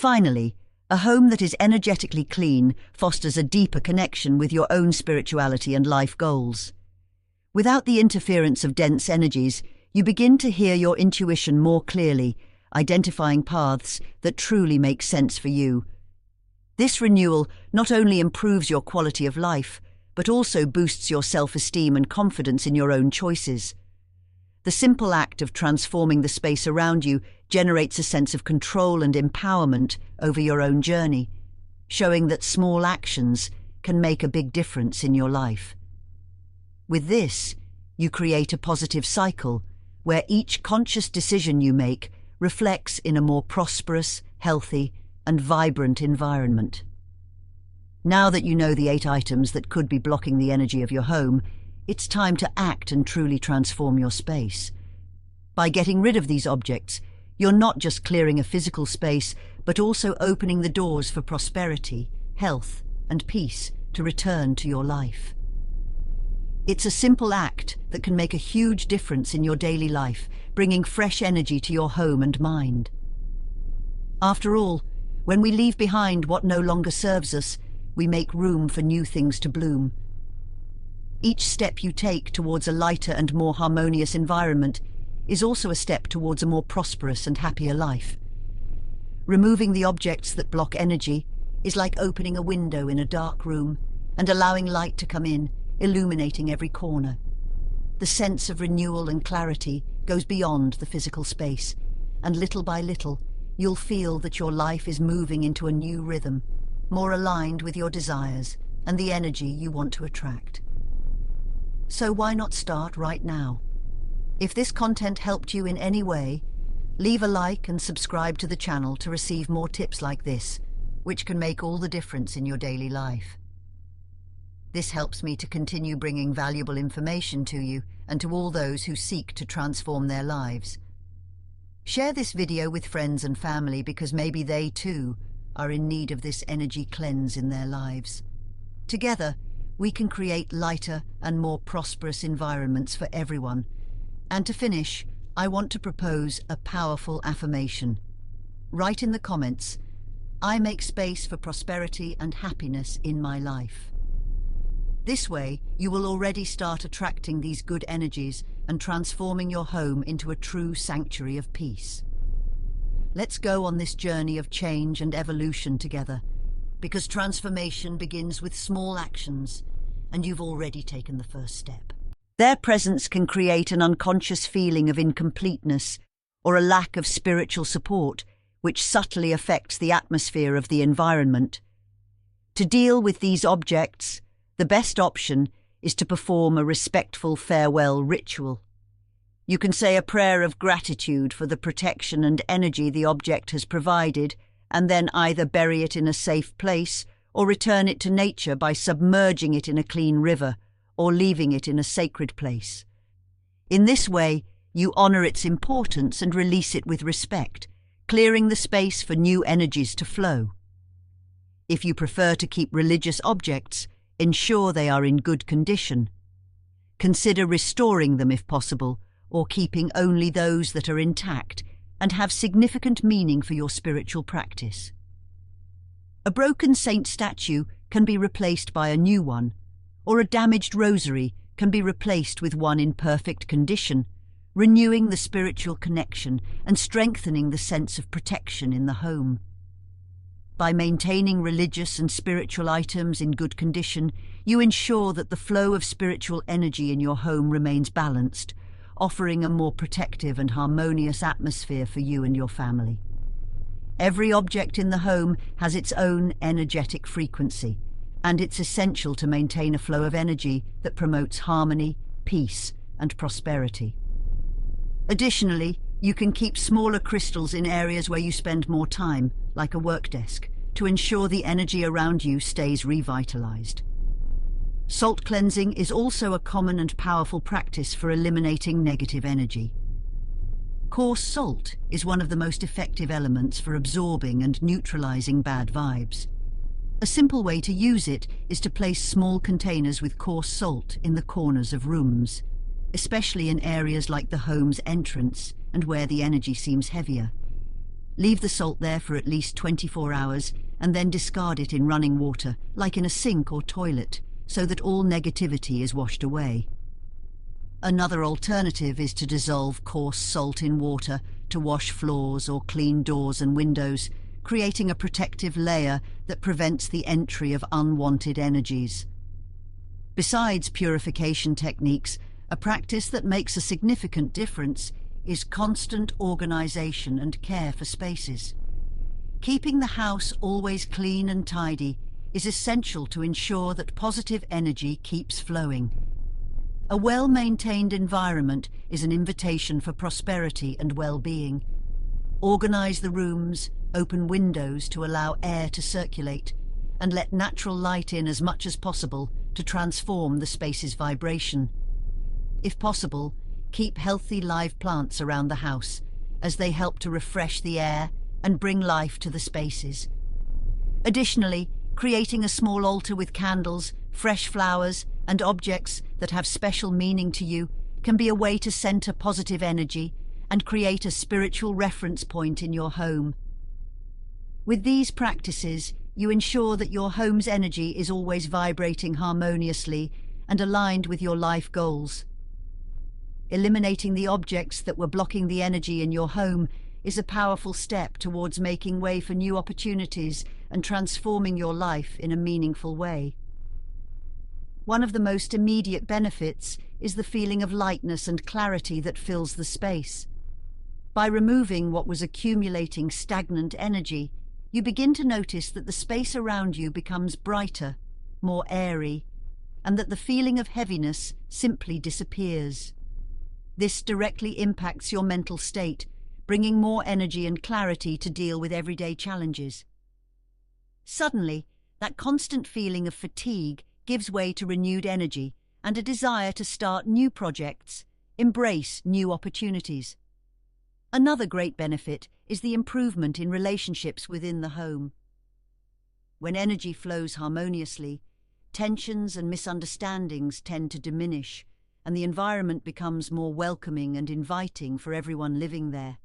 Finally, a home that is energetically clean fosters a deeper connection with your own spirituality and life goals. Without the interference of dense energies, you begin to hear your intuition more clearly, identifying paths that truly make sense for you. This renewal not only improves your quality of life, but also boosts your self-esteem and confidence in your own choices. The simple act of transforming the space around you generates a sense of control and empowerment over your own journey, showing that small actions can make a big difference in your life. With this, you create a positive cycle where each conscious decision you make reflects in a more prosperous, healthy, and vibrant environment. Now that you know the 8 items that could be blocking the energy of your home, it's time to act and truly transform your space. By getting rid of these objects, you're not just clearing a physical space, but also opening the doors for prosperity, health, and peace to return to your life. It's a simple act that can make a huge difference in your daily life, bringing fresh energy to your home and mind. After all, when we leave behind what no longer serves us, we make room for new things to bloom. Each step you take towards a lighter and more harmonious environment is also a step towards a more prosperous and happier life. Removing the objects that block energy is like opening a window in a dark room and allowing light to come in, illuminating every corner. The sense of renewal and clarity goes beyond the physical space, and little by little, you'll feel that your life is moving into a new rhythm, more aligned with your desires and the energy you want to attract. So why not start right now? If this content helped you in any way, leave a like and subscribe to the channel to receive more tips like this, which can make all the difference in your daily life. This helps me to continue bringing valuable information to you and to all those who seek to transform their lives. Share this video with friends and family because maybe they too are in need of this energy cleanse in their lives. Together, we can create lighter and more prosperous environments for everyone. And to finish, I want to propose a powerful affirmation. Write in the comments, "I make space for prosperity and happiness in my life." This way, you will already start attracting these good energies and transforming your home into a true sanctuary of peace. Let's go on this journey of change and evolution together, because transformation begins with small actions, and you've already taken the first step. Their presence can create an unconscious feeling of incompleteness or a lack of spiritual support, which subtly affects the atmosphere of the environment. To deal with these objects, the best option is to perform a respectful farewell ritual. You can say a prayer of gratitude for the protection and energy the object has provided, and then either bury it in a safe place or return it to nature by submerging it in a clean river or leaving it in a sacred place. In this way, you honor its importance and release it with respect, clearing the space for new energies to flow. If you prefer to keep religious objects, ensure they are in good condition. Consider restoring them if possible, or keeping only those that are intact and have significant meaning for your spiritual practice. A broken saint statue can be replaced by a new one, or a damaged rosary can be replaced with one in perfect condition, renewing the spiritual connection and strengthening the sense of protection in the home. By maintaining religious and spiritual items in good condition, you ensure that the flow of spiritual energy in your home remains balanced, offering a more protective and harmonious atmosphere for you and your family. Every object in the home has its own energetic frequency, and it's essential to maintain a flow of energy that promotes harmony, peace, and prosperity. Additionally, you can keep smaller crystals in areas where you spend more time, like a work desk, to ensure the energy around you stays revitalized. Salt cleansing is also a common and powerful practice for eliminating negative energy. Coarse salt is one of the most effective elements for absorbing and neutralizing bad vibes. A simple way to use it is to place small containers with coarse salt in the corners of rooms, especially in areas like the home's entrance and where the energy seems heavier. Leave the salt there for at least 24 hours and then discard it in running water, like in a sink or toilet, so that all negativity is washed away. Another alternative is to dissolve coarse salt in water to wash floors or clean doors and windows, creating a protective layer that prevents the entry of unwanted energies. Besides purification techniques, a practice that makes a significant difference is constant organization and care for spaces. Keeping the house always clean and tidy is essential to ensure that positive energy keeps flowing. A well-maintained environment is an invitation for prosperity and well-being. Organize the rooms, open windows to allow air to circulate, and let natural light in as much as possible to transform the space's vibration. If possible, keep healthy live plants around the house, as they help to refresh the air and bring life to the spaces. Additionally, creating a small altar with candles, fresh flowers, and objects that have special meaning to you can be a way to center positive energy and create a spiritual reference point in your home. With these practices, you ensure that your home's energy is always vibrating harmoniously and aligned with your life goals. Eliminating the objects that were blocking the energy in your home is a powerful step towards making way for new opportunities and transforming your life in a meaningful way. One of the most immediate benefits is the feeling of lightness and clarity that fills the space. By removing what was accumulating stagnant energy, you begin to notice that the space around you becomes brighter, more airy, and that the feeling of heaviness simply disappears. This directly impacts your mental state, bringing more energy and clarity to deal with everyday challenges. Suddenly, that constant feeling of fatigue gives way to renewed energy and a desire to start new projects, embrace new opportunities. Another great benefit is the improvement in relationships within the home. When energy flows harmoniously, tensions and misunderstandings tend to diminish, and the environment becomes more welcoming and inviting for everyone living there.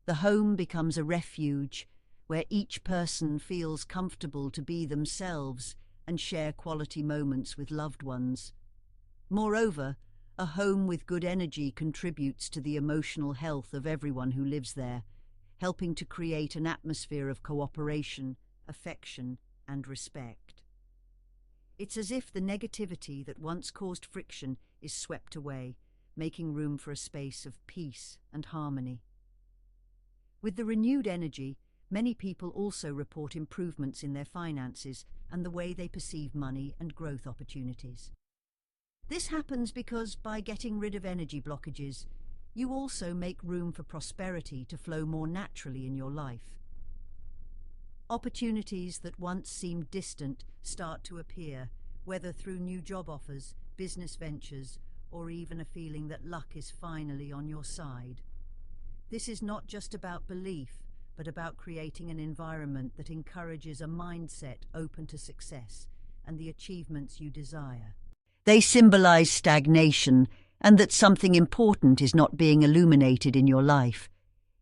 The home becomes a refuge where each person feels comfortable to be themselves and share quality moments with loved ones. Moreover, a home with good energy contributes to the emotional health of everyone who lives there, helping to create an atmosphere of cooperation, affection, and respect. It's as if the negativity that once caused friction is swept away, making room for a space of peace and harmony. With the renewed energy, many people also report improvements in their finances and the way they perceive money and growth opportunities. This happens because by getting rid of energy blockages, you also make room for prosperity to flow more naturally in your life. Opportunities that once seemed distant start to appear, whether through new job offers, business ventures, or even a feeling that luck is finally on your side. This is not just about belief, but about creating an environment that encourages a mindset open to success and the achievements you desire. They symbolize stagnation and that something important is not being illuminated in your life.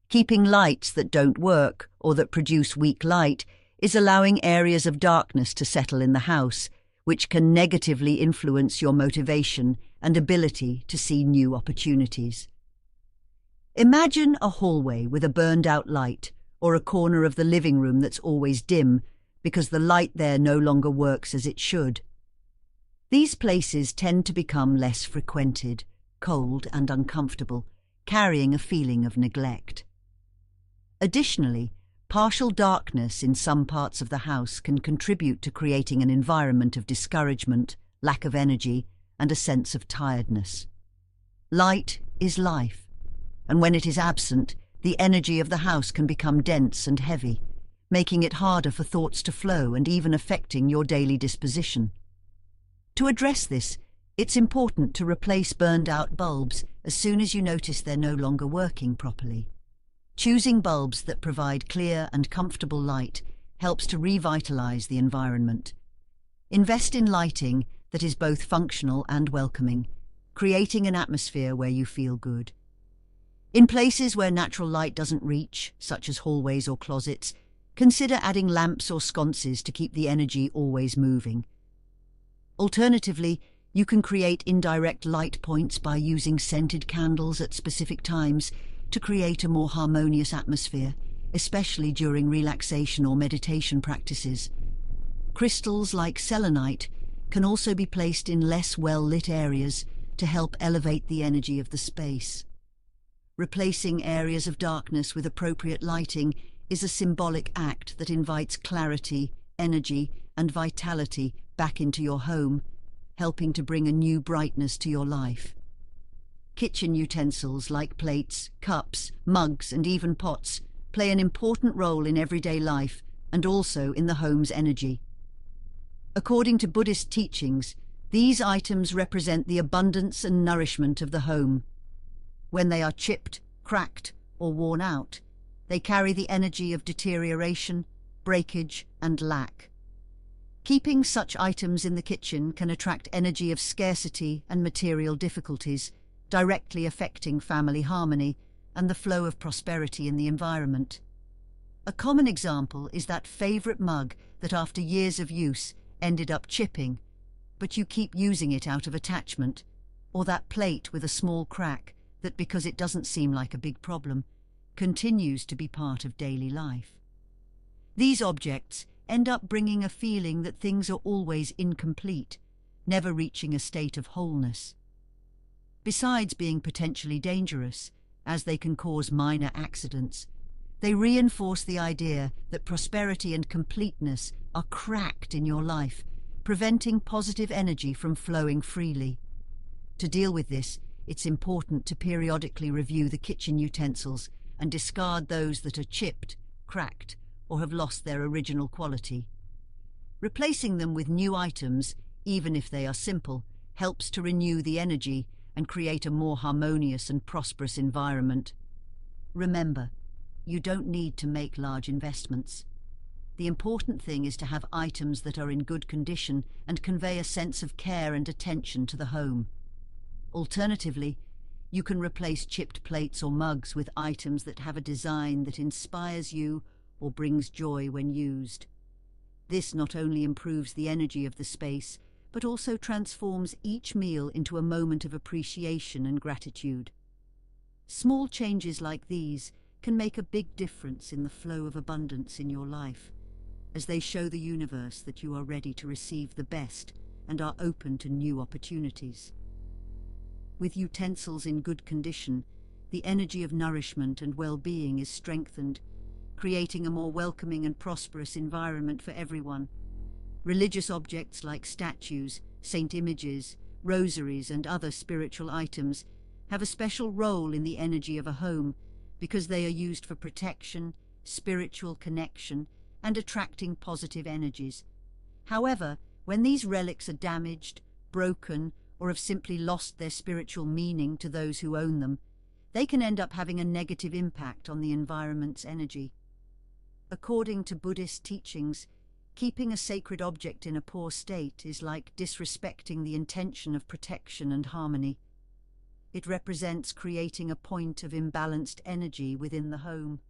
Keeping lights that don't work or that produce weak light is allowing areas of darkness to settle in the house, which can negatively influence your motivation and ability to see new opportunities. Imagine a hallway with a burned-out light, or a corner of the living room that's always dim because the light there no longer works as it should. These places tend to become less frequented, cold and uncomfortable, carrying a feeling of neglect. Additionally, partial darkness in some parts of the house can contribute to creating an environment of discouragement, lack of energy, and a sense of tiredness. Light is life, and when it is absent, the energy of the house can become dense and heavy, making it harder for thoughts to flow and even affecting your daily disposition. To address this, it's important to replace burned-out bulbs as soon as you notice they're no longer working properly. Choosing bulbs that provide clear and comfortable light helps to revitalize the environment. Invest in lighting that is both functional and welcoming, creating an atmosphere where you feel good. In places where natural light doesn't reach, such as hallways or closets, consider adding lamps or sconces to keep the energy always moving. Alternatively, you can create indirect light points by using scented candles at specific times to create a more harmonious atmosphere, especially during relaxation or meditation practices. Crystals like selenite can also be placed in less well-lit areas to help elevate the energy of the space. Replacing areas of darkness with appropriate lighting is a symbolic act that invites clarity, energy, and vitality back into your home, helping to bring a new brightness to your life. Kitchen utensils like plates, cups, mugs, and even pots play an important role in everyday life and also in the home's energy. According to Buddhist teachings, these items represent the abundance and nourishment of the home. When they are chipped, cracked, or worn out, they carry the energy of deterioration, breakage, and lack. Keeping such items in the kitchen can attract energy of scarcity and material difficulties, directly affecting family harmony and the flow of prosperity in the environment. A common example is that favorite mug that after years of use ended up chipping, but you keep using it out of attachment, or that plate with a small crack that, because it doesn't seem like a big problem, continues to be part of daily life. These objects end up bringing a feeling that things are always incomplete, never reaching a state of wholeness. Besides being potentially dangerous, as they can cause minor accidents, they reinforce the idea that prosperity and completeness are cracked in your life, preventing positive energy from flowing freely. To deal with this, it's important to periodically review the kitchen utensils and discard those that are chipped, cracked, or have lost their original quality. Replacing them with new items, even if they are simple, helps to renew the energy and create a more harmonious and prosperous environment. Remember, you don't need to make large investments. The important thing is to have items that are in good condition and convey a sense of care and attention to the home. Alternatively, you can replace chipped plates or mugs with items that have a design that inspires you or brings joy when used. This not only improves the energy of the space, but also transforms each meal into a moment of appreciation and gratitude. Small changes like these can make a big difference in the flow of abundance in your life, as they show the universe that you are ready to receive the best and are open to new opportunities. With utensils in good condition, the energy of nourishment and well-being is strengthened, creating a more welcoming and prosperous environment for everyone. Religious objects like statues, saint images, rosaries, and other spiritual items have a special role in the energy of a home because they are used for protection, spiritual connection, and attracting positive energies. However, when these relics are damaged, broken, or have simply lost their spiritual meaning to those who own them, they can end up having a negative impact on the environment's energy. According to Buddhist teachings, keeping a sacred object in a poor state is like disrespecting the intention of protection and harmony. It represents creating a point of imbalanced energy within the home.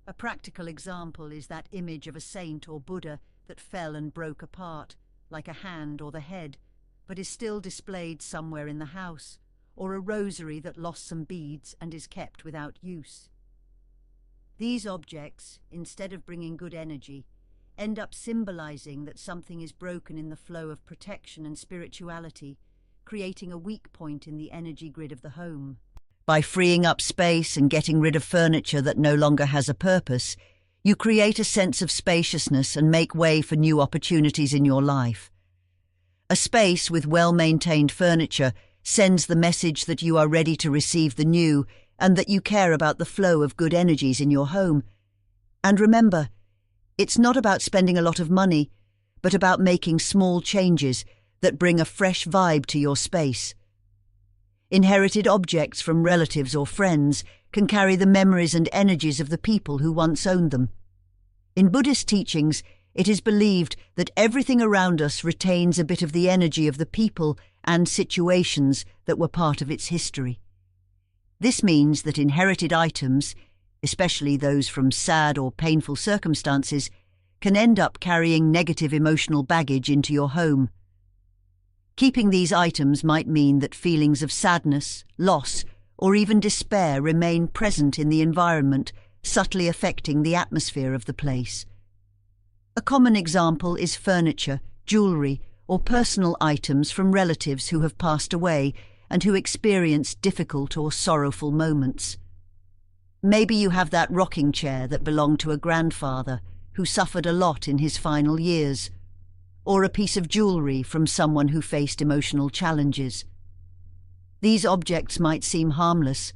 A practical example is that image of a saint or Buddha that fell and broke apart, like a hand or the head, but is still displayed somewhere in the house, or a rosary that lost some beads and is kept without use. These objects, instead of bringing good energy, end up symbolizing that something is broken in the flow of protection and spirituality, creating a weak point in the energy grid of the home. By freeing up space and getting rid of furniture that no longer has a purpose, you create a sense of spaciousness and make way for new opportunities in your life. A space with well-maintained furniture sends the message that you are ready to receive the new and that you care about the flow of good energies in your home. And remember, it's not about spending a lot of money, but about making small changes that bring a fresh vibe to your space. Inherited objects from relatives or friends can carry the memories and energies of the people who once owned them. In Buddhist teachings, it is believed that everything around us retains a bit of the energy of the people and situations that were part of its history. This means that inherited items, especially those from sad or painful circumstances, can end up carrying negative emotional baggage into your home. Keeping these items might mean that feelings of sadness, loss, or even despair remain present in the environment, subtly affecting the atmosphere of the place. A common example is furniture, jewelry, or personal items from relatives who have passed away and who experience difficult or sorrowful moments. Maybe you have that rocking chair that belonged to a grandfather who suffered a lot in his final years, or a piece of jewelry from someone who faced emotional challenges. These objects might seem harmless,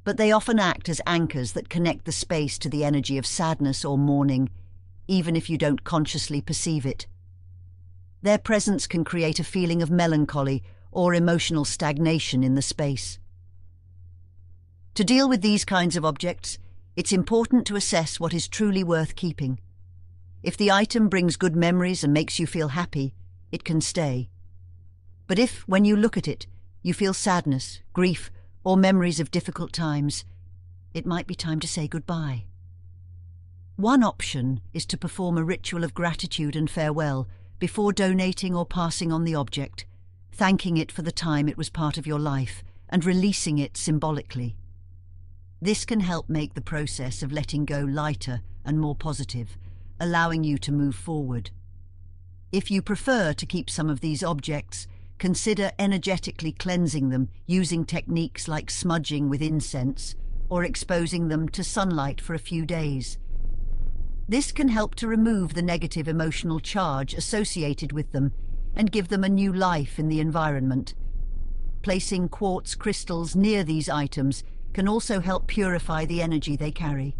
but they often act as anchors that connect the space to the energy of sadness or mourning, even if you don't consciously perceive it. Their presence can create a feeling of melancholy or emotional stagnation in the space. To deal with these kinds of objects, it's important to assess what is truly worth keeping. If the item brings good memories and makes you feel happy, it can stay. But if, when you look at it, you feel sadness, grief, or memories of difficult times, it might be time to say goodbye. One option is to perform a ritual of gratitude and farewell before donating or passing on the object, thanking it for the time it was part of your life and releasing it symbolically. This can help make the process of letting go lighter and more positive, allowing you to move forward. If you prefer to keep some of these objects, consider energetically cleansing them using techniques like smudging with incense or exposing them to sunlight for a few days. This can help to remove the negative emotional charge associated with them and give them a new life in the environment. Placing quartz crystals near these items can also help purify the energy they carry.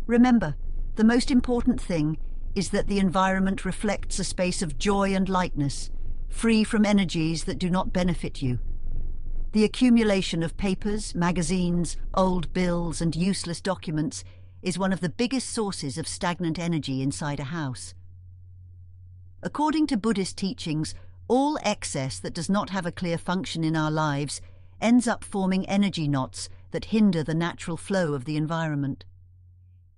Remember, the most important thing is that the environment reflects a space of joy and lightness, free from energies that do not benefit you. The accumulation of papers, magazines, old bills, and useless documents is one of the biggest sources of stagnant energy inside a house. According to Buddhist teachings, all excess that does not have a clear function in our lives ends up forming energy knots that hinder the natural flow of the environment.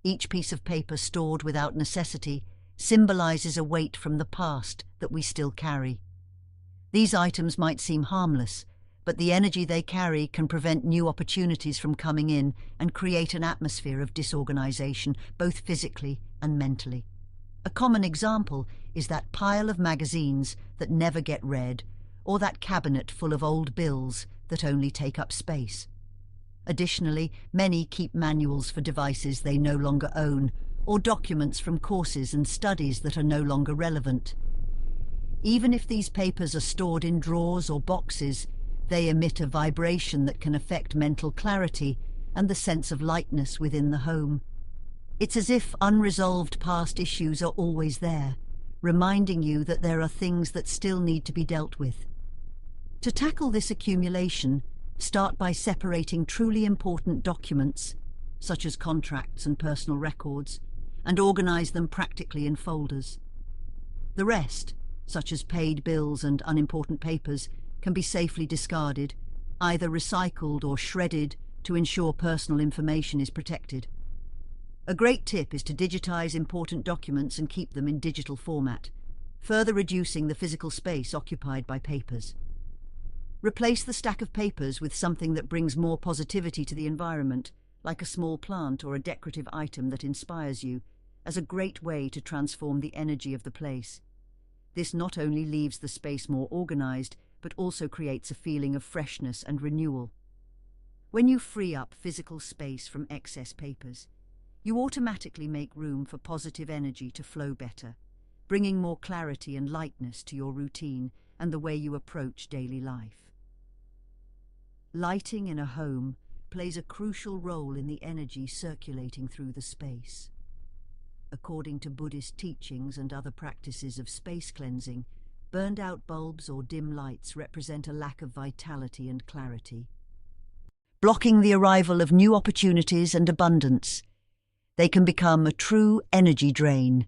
Each piece of paper stored without necessity symbolizes a weight from the past that we still carry. These items might seem harmless, but the energy they carry can prevent new opportunities from coming in and create an atmosphere of disorganization, both physically and mentally. A common example is that pile of magazines that never get read, or that cabinet full of old bills that only take up space. Additionally, many keep manuals for devices they no longer own, or documents from courses and studies that are no longer relevant. Even if these papers are stored in drawers or boxes, they emit a vibration that can affect mental clarity and the sense of lightness within the home. It's as if unresolved past issues are always there, reminding you that there are things that still need to be dealt with. To tackle this accumulation, start by separating truly important documents, such as contracts and personal records, and organize them practically in folders. The rest, such as paid bills and unimportant papers, can be safely discarded, either recycled or shredded to ensure personal information is protected. A great tip is to digitize important documents and keep them in digital format, further reducing the physical space occupied by papers. Replace the stack of papers with something that brings more positivity to the environment, like a small plant or a decorative item that inspires you, as a great way to transform the energy of the place. This not only leaves the space more organized, but also creates a feeling of freshness and renewal. When you free up physical space from excess papers, you automatically make room for positive energy to flow better, bringing more clarity and lightness to your routine and the way you approach daily life. Lighting in a home plays a crucial role in the energy circulating through the space. According to Buddhist teachings and other practices of space cleansing, burned-out bulbs or dim lights represent a lack of vitality and clarity, blocking the arrival of new opportunities and abundance. They can become a true energy drain.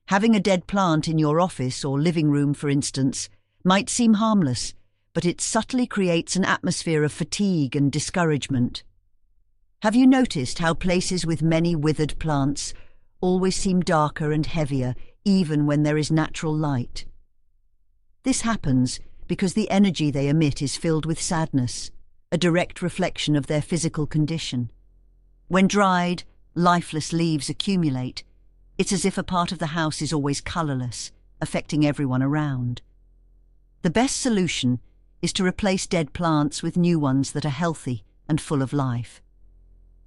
Having a dead plant in your office or living room, for instance, might seem harmless, but it subtly creates an atmosphere of fatigue and discouragement. Have you noticed how places with many withered plants always seem darker and heavier, even when there is natural light? This happens because the energy they emit is filled with sadness, a direct reflection of their physical condition. When dried, lifeless leaves accumulate, it's as if a part of the house is always colourless, affecting everyone around. The best solution is to replace dead plants with new ones that are healthy and full of life.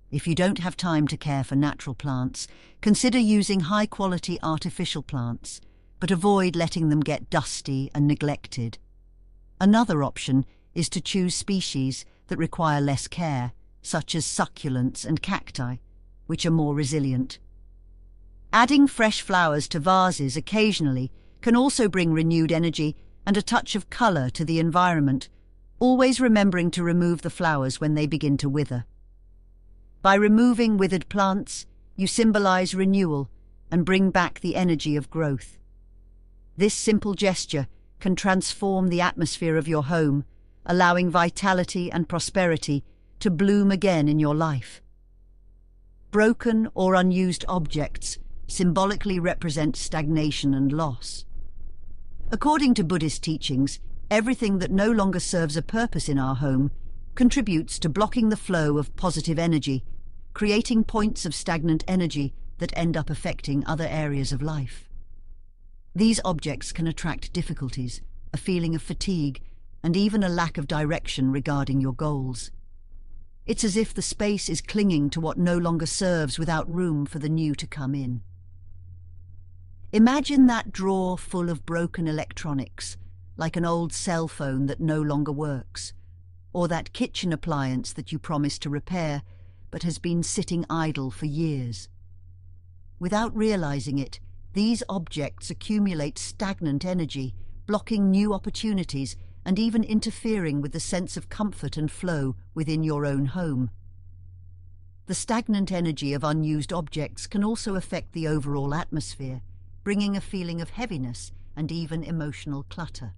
If you don't have time to care for natural plants, consider using high-quality artificial plants, but avoid letting them get dusty and neglected. Another option is to choose species that require less care, such as succulents and cacti, which are more resilient. Adding fresh flowers to vases occasionally can also bring renewed energy and a touch of colour to the environment, always remembering to remove the flowers when they begin to wither. By removing withered plants, you symbolise renewal and bring back the energy of growth. This simple gesture can transform the atmosphere of your home, allowing vitality and prosperity to bloom again in your life. Broken or unused objects symbolically represent stagnation and loss. According to Buddhist teachings, everything that no longer serves a purpose in our home contributes to blocking the flow of positive energy, creating points of stagnant energy that end up affecting other areas of life. These objects can attract difficulties, a feeling of fatigue, and even a lack of direction regarding your goals. It's as if the space is clinging to what no longer serves without room for the new to come in. Imagine that drawer full of broken electronics, like an old cell phone that no longer works, or that kitchen appliance that you promised to repair but has been sitting idle for years. Without realizing it, these objects accumulate stagnant energy, blocking new opportunities and even interfering with the sense of comfort and flow within your own home. The stagnant energy of unused objects can also affect the overall atmosphere, bringing a feeling of heaviness and even emotional clutter.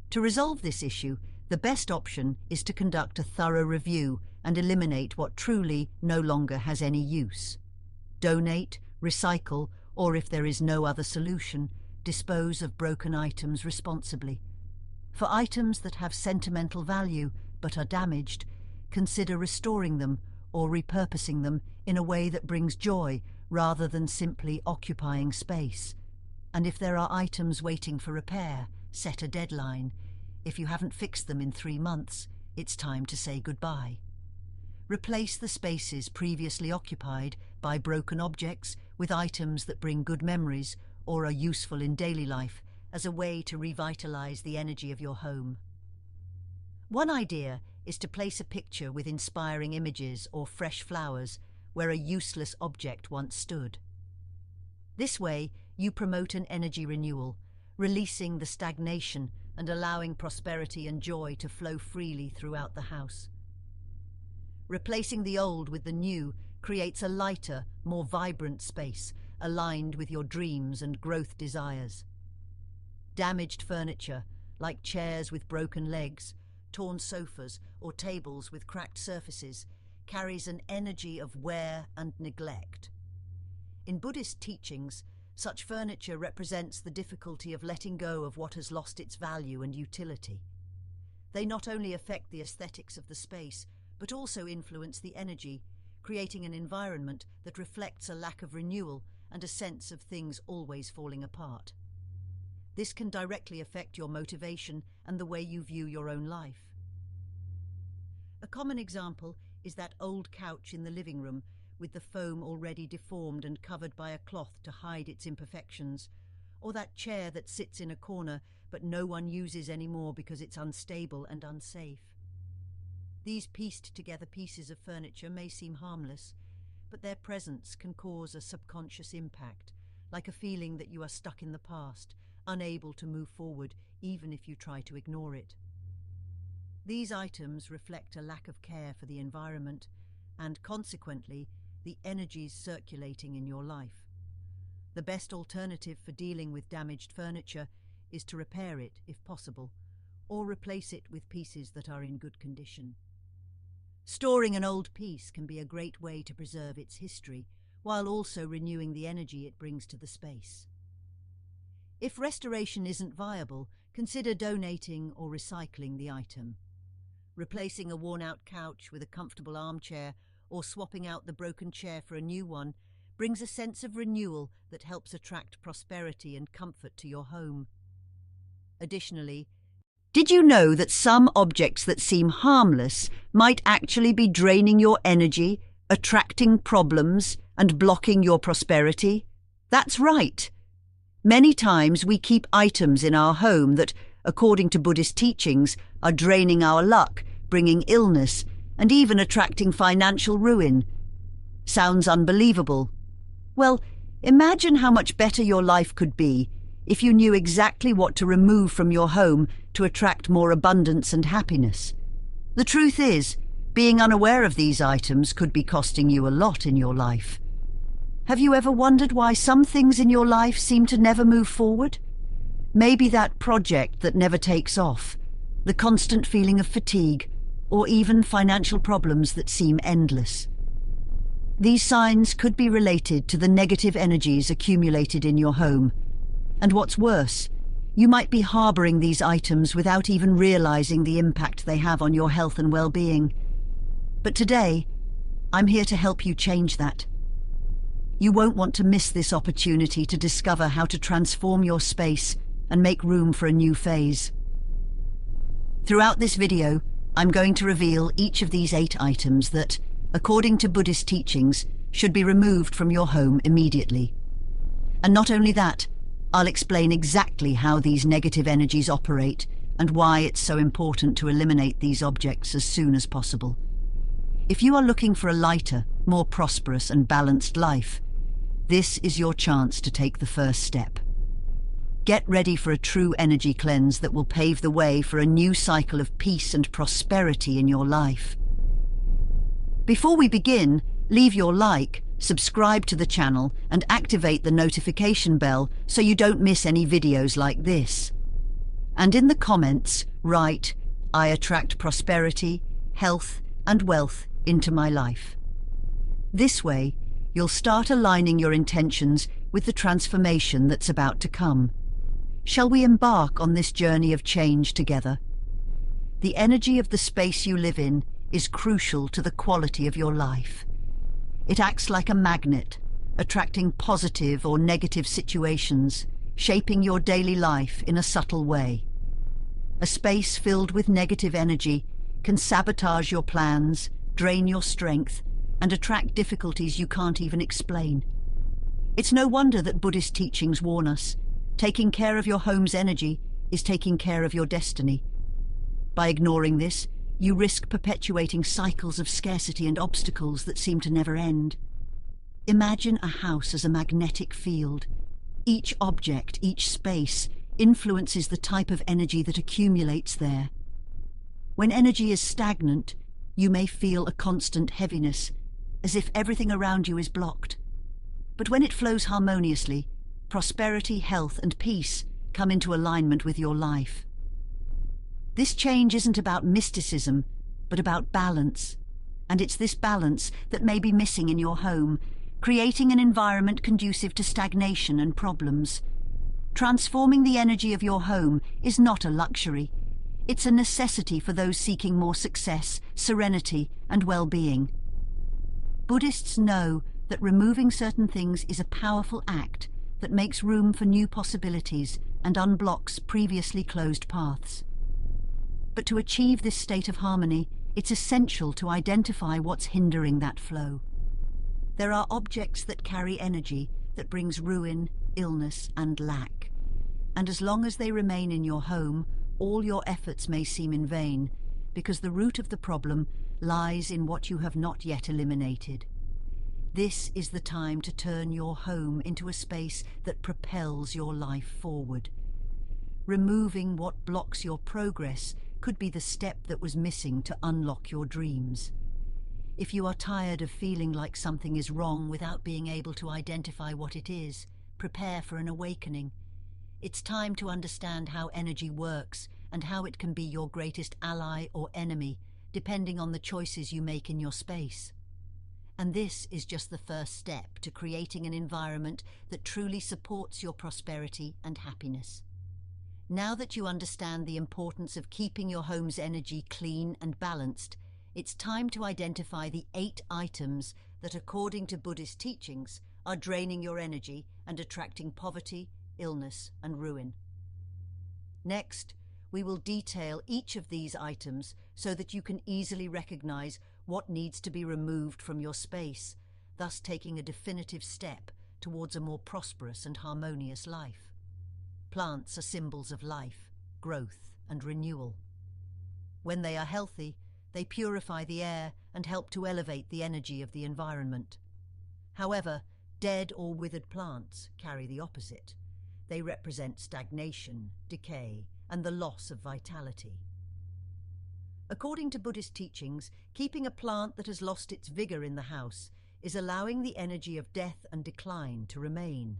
To resolve this issue, the best option is to conduct a thorough review and eliminate what truly no longer has any use. Donate, recycle, or if there is no other solution, dispose of broken items responsibly. For items that have sentimental value but are damaged, consider restoring them or repurposing them in a way that brings joy rather than simply occupying space. And if there are items waiting for repair, set a deadline. If you haven't fixed them in 3 months, it's time to say goodbye. Replace the spaces previously occupied by broken objects with items that bring good memories or are useful in daily life as a way to revitalize the energy of your home. One idea is to place a picture with inspiring images or fresh flowers where a useless object once stood. This way, you promote an energy renewal, releasing the stagnation and allowing prosperity and joy to flow freely throughout the house. Replacing the old with the new creates a lighter, more vibrant space, aligned with your dreams and growth desires. Damaged furniture, like chairs with broken legs, torn sofas, or tables with cracked surfaces, carries an energy of wear and neglect. In Buddhist teachings, such furniture represents the difficulty of letting go of what has lost its value and utility. They not only affect the aesthetics of the space, but also influence the energy, creating an environment that reflects a lack of renewal and a sense of things always falling apart. This can directly affect your motivation and the way you view your own life. A common example is that old couch in the living room with the foam already deformed and covered by a cloth to hide its imperfections, or that chair that sits in a corner but no one uses anymore because it's unstable and unsafe. These pieced-together pieces of furniture may seem harmless, but their presence can cause a subconscious impact, like a feeling that you are stuck in the past, unable to move forward even if you try to ignore it. These items reflect a lack of care for the environment and, consequently, the energies circulating in your life. The best alternative for dealing with damaged furniture is to repair it if possible, or replace it with pieces that are in good condition. Storing an old piece can be a great way to preserve its history, while also renewing the energy it brings to the space. If restoration isn't viable, consider donating or recycling the item. Replacing a worn-out couch with a comfortable armchair or swapping out the broken chair for a new one brings a sense of renewal that helps attract prosperity and comfort to your home. Additionally, did you know that some objects that seem harmless might actually be draining your energy, attracting problems, and blocking your prosperity? That's right. Many times we keep items in our home that, according to Buddhist teachings, are draining our luck, bringing illness, and even attracting financial ruin. Sounds unbelievable. Well, imagine how much better your life could be if you knew exactly what to remove from your home to attract more abundance and happiness. The truth is, being unaware of these items could be costing you a lot in your life. Have you ever wondered why some things in your life seem to never move forward? Maybe that project that never takes off, the constant feeling of fatigue, or even financial problems that seem endless. These signs could be related to the negative energies accumulated in your home. And what's worse, you might be harboring these items without even realizing the impact they have on your health and well-being. But today, I'm here to help you change that. You won't want to miss this opportunity to discover how to transform your space and make room for a new phase. Throughout this video, I'm going to reveal each of these 8 items that, according to Buddhist teachings, should be removed from your home immediately. And not only that, I'll explain exactly how these negative energies operate and why it's so important to eliminate these objects as soon as possible. If you are looking for a lighter, more prosperous and balanced life, this is your chance to take the first step. Get ready for a true energy cleanse that will pave the way for a new cycle of peace and prosperity in your life. Before we begin, leave your like, subscribe to the channel, and activate the notification bell so you don't miss any videos like this. And in the comments, write, "I attract prosperity, health, and wealth into my life." This way, you'll start aligning your intentions with the transformation that's about to come. Shall we embark on this journey of change together? The energy of the space you live in is crucial to the quality of your life. It acts like a magnet, attracting positive or negative situations, shaping your daily life in a subtle way. A space filled with negative energy can sabotage your plans, drain your strength, and attract difficulties you can't even explain. It's no wonder that Buddhist teachings warn us, taking care of your home's energy is taking care of your destiny. By ignoring this, you risk perpetuating cycles of scarcity and obstacles that seem to never end. Imagine a house as a magnetic field. Each object, each space, influences the type of energy that accumulates there. When energy is stagnant, you may feel a constant heaviness, as if everything around you is blocked. But when it flows harmoniously, prosperity, health, and peace come into alignment with your life. This change isn't about mysticism, but about balance. And it's this balance that may be missing in your home, creating an environment conducive to stagnation and problems. Transforming the energy of your home is not a luxury. It's a necessity for those seeking more success, serenity, and well-being. Buddhists know that removing certain things is a powerful act that makes room for new possibilities and unblocks previously closed paths. But to achieve this state of harmony, it's essential to identify what's hindering that flow. There are objects that carry energy that brings ruin, illness, and lack. And as long as they remain in your home, all your efforts may seem in vain, because the root of the problem lies in what you have not yet eliminated. This is the time to turn your home into a space that propels your life forward. Removing what blocks your progress could be the step that was missing to unlock your dreams. If you are tired of feeling like something is wrong without being able to identify what it is, prepare for an awakening. It's time to understand how energy works and how it can be your greatest ally or enemy, depending on the choices you make in your space. And this is just the first step to creating an environment that truly supports your prosperity and happiness. Now that you understand the importance of keeping your home's energy clean and balanced, it's time to identify the 8 items that, according to Buddhist teachings, are draining your energy and attracting poverty, illness, and ruin. Next, we will detail each of these items so that you can easily recognize what needs to be removed from your space, thus taking a definitive step towards a more prosperous and harmonious life. Plants are symbols of life, growth, and renewal. When they are healthy, they purify the air and help to elevate the energy of the environment. However, dead or withered plants carry the opposite. They represent stagnation, decay, and the loss of vitality. According to Buddhist teachings, keeping a plant that has lost its vigor in the house is allowing the energy of death and decline to remain,